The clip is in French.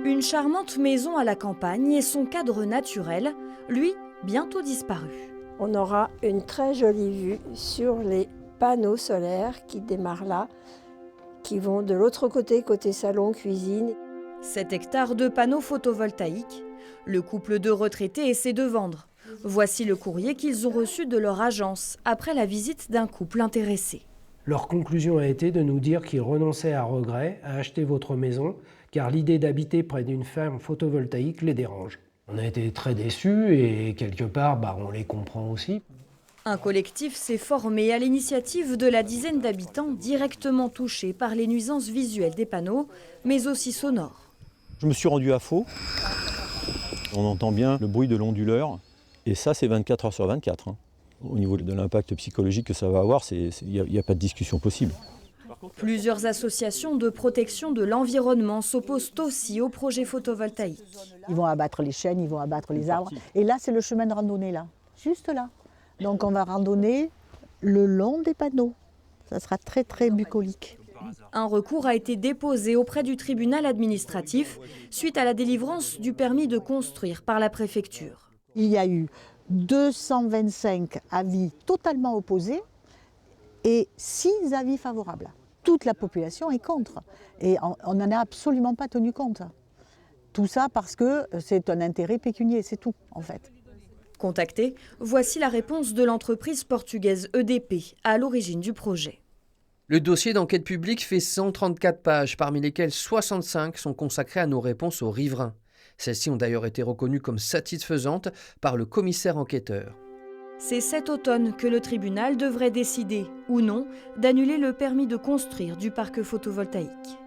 Une charmante maison à la campagne et son cadre naturel, lui, bientôt disparu. On aura une très jolie vue sur les panneaux solaires qui démarrent là, qui vont de l'autre côté, côté salon, cuisine. 7 hectares de panneaux photovoltaïques. Le couple de retraités essaie de vendre. Voici le courrier qu'ils ont reçu de leur agence après la visite d'un couple intéressé. Leur conclusion a été de nous dire qu'ils renonçaient à regret à acheter votre maison, car l'idée d'habiter près d'une ferme photovoltaïque les dérange. On a été très déçus et quelque part, on les comprend aussi. Un collectif s'est formé à l'initiative de la dizaine d'habitants directement touchés par les nuisances visuelles des panneaux, mais aussi sonores. Je me suis rendu à Faux. On entend bien le bruit de l'onduleur, et ça c'est 24 heures sur 24. Au niveau de l'impact psychologique que ça va avoir, il n'y a pas de discussion possible. Plusieurs associations de protection de l'environnement s'opposent aussi au projet photovoltaïque. Ils vont abattre les chênes, ils vont abattre les arbres. Et là, c'est le chemin de randonnée, là, juste là. Donc on va randonner le long des panneaux. Ça sera très très bucolique. Un recours a été déposé auprès du tribunal administratif suite à la délivrance du permis de construire par la préfecture. Il y a eu 225 avis totalement opposés et 6 avis favorables. Toute la population est contre et on n'en a absolument pas tenu compte. Tout ça parce que c'est un intérêt pécunier, c'est tout en fait. Contacté, voici la réponse de l'entreprise portugaise EDP à l'origine du projet. Le dossier d'enquête publique fait 134 pages, parmi lesquelles 65 sont consacrées à nos réponses aux riverains. Celles-ci ont d'ailleurs été reconnues comme satisfaisantes par le commissaire enquêteur. C'est cet automne que le tribunal devrait décider, ou non, d'annuler le permis de construire du parc photovoltaïque.